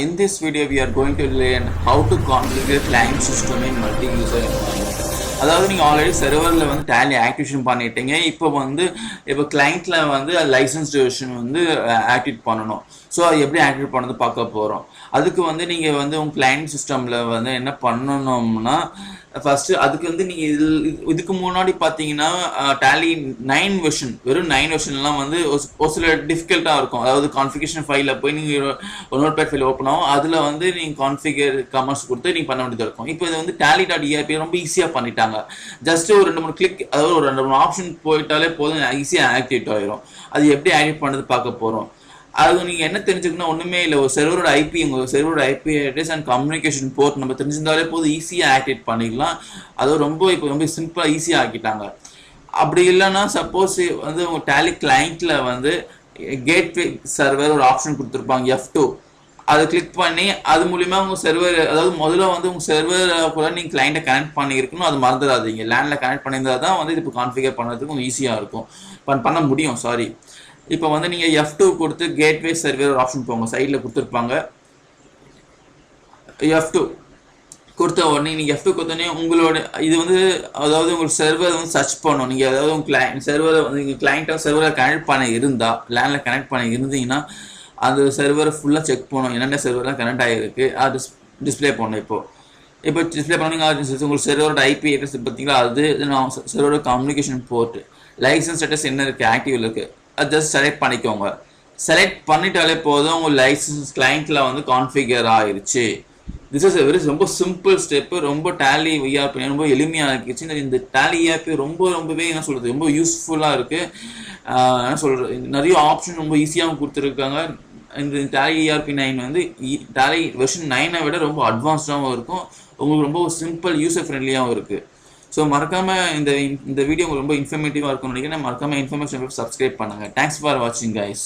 In this video, we are going to learn how to configure client system in multi-user environment. அதாவது நீங்கள் already சர்வரில் வந்து tally activation பண்ணிட்டீங்க. இப்போ கிளைண்ட்டில் வந்து லைசன்ஸ்டு வெர்ஷன் வந்து ஆக்டிவேட் பண்ணணும். ஸோ அது எப்படி ஆக்டிவேட் பண்ணது பார்க்க போகிறோம். அதுக்கு வந்து நீங்கள் வந்து உங்கள் கிளைண்ட் சிஸ்டமில் வந்து என்ன பண்ணணும்னா, ஃபஸ்ட்டு அதுக்கு வந்து நீங்கள் இதுக்கு முன்னாடி பார்த்தீங்கன்னா டேலி 9 வெர்ஷன், வெறும் 9 வெர்ஷன்லாம் வந்து ஒரு சில டிஃபிகல்ட்டாக இருக்கும். அதாவது கான்ஃபிகரேஷன் ஃபைலில் போய் நீங்கள் ஒரு நோட்பேட் ஃபைல் ஓப்பன் ஆகும், அதில் வந்து நீங்கள் கான்ஃபிகர் கமெண்ட்ஸ் கொடுத்து நீங்கள் பண்ண வேண்டியதாக இருக்கும். இப்போ இது வந்து tally.erp ரொம்ப ஈஸியாக பண்ணிட்டாங்க. ஜஸ்ட் ஒரு 2-3 கிளிக், அதாவது ஒரு 2-3 ஆப்ஷன் போயிட்டாலே போதும், ஈஸியாக ஆக்டிவேட் ஆகிடும். அது எப்படி ஆக்டிவேட் பண்ணது பார்க்க போகிறோம். அது நீங்கள் என்ன தெரிஞ்சுக்கணும், ஒன்றுமே இல்லை. ஒரு சர்வரோட ஐபி, உங்கள் சர்வரோட IP address and communication port நம்ம தெரிஞ்சிருந்தாலே போதும், ஈஸியாக ஆக்டிவேட் பண்ணிக்கலாம். அது இப்போ ரொம்ப சிம்பிளாக ஈஸியாக ஆக்கிட்டாங்க. அப்படி இல்லைன்னா சப்போஸ் வந்து உங்கள் டேலி கிளைண்ட்டில் வந்து கேட்வே சர்வர் ஒரு ஆப்ஷன் கொடுத்துருப்பாங்க, F2. அதை கிளிக் பண்ணி அது மூலிமா உங்கள் சர்வர், அதாவது முதல்ல வந்து உங்கள் சர்வரை கூட நீங்கள் கிளைண்ட்டை கனெக்ட் பண்ணியிருக்கணும். அது மறந்துடாதீங்க. லேண்டில் கனெக்ட் பண்ணியிருந்தால் தான் வந்து இப்போ கான்ஃபிகர் பண்ணுறதுக்கு ஈஸியாக இருக்கும், பண்ண முடியும். சாரி. இப்போ வந்து நீங்கள் F2 கொடுத்து கேட்வே சர்வர் ஒரு ஆப்ஷன் போங்க, சைடில் கொடுத்துருப்பாங்க. F2 கொடுத்த உடனே நீங்கள் F2 கொடுத்தோடனே உங்களோட இது வந்து, அதாவது உங்களுக்கு சர்வர் வந்து சர்ச் பண்ணணும். நீங்கள் அதாவது உங்கள் கிளைண்ட் சர்வரை வந்து நீங்கள் கிளைண்ட்டாக சர்வரை கனெக்ட் பண்ண இருந்தால், லேண்டில் கனெக்ட் பண்ண இருந்தீங்கன்னா அந்த சர்வரை ஃபுல்லாக செக் பண்ணணும், என்னென்ன சர்வர்லாம் கனெக்ட் ஆகிருக்கு அது டிஸ்பிளே பண்ணணும். இப்போ டிஸ்பிளே பண்ணீங்க, உங்களுக்கு சர்வரோட ஐபி அட்ரஸ் பார்த்தீங்களா, அது நான் சர்வரோட கம்யூனிகேஷன் போர்ட், லைசன்ஸ் ஸ்டேட்டஸ் என்ன இருக்குது, ஆக்டிவில் இருக்குது, அது ஜஸ்ட் செலக்ட் பண்ணிக்கோங்க. செலக்ட் பண்ணிட்டாலே போதும், உங்கள் லைசன்ஸ் கிளைண்ட்டில் வந்து கான்ஃபிகர் ஆயிடுச்சு. திஸ் இஸ் வெரி ரொம்ப சிம்பிள் ஸ்டெப்பு. ரொம்ப டேலி ERP ரொம்ப எளிமையாக இருந்துச்சு. இந்த டேலி ERP ரொம்பவே என்ன சொல்கிறது, ரொம்ப யூஸ்ஃபுல்லாக இருக்குது. என்ன சொல்கிறது, நிறைய ஆப்ஷன் ரொம்ப ஈஸியாகவும் கொடுத்துருக்காங்க. இந்த டேலி ERP 9 வந்து டேலி வெர்ஷன் 9 விட ரொம்ப அட்வான்ஸ்டாகவும் இருக்கும். உங்களுக்கு ரொம்ப சிம்பிள், யூசர் ஃப்ரெண்ட்லியாகவும் இருக்குது. ஸோ மறக்காமல் இந்த வீடியோ உங்களுக்கு ரொம்ப இன்ஃபர்மேட்டிவாக இருக்கும்னு நினைக்கிறேன். மறக்காமல் இன்ஃபர்மேஷன் சப்ஸ்கிரைப் பண்ணுங்கள். தேங்க்ஸ் ஃபார் வாட்சிங் கைஸ்.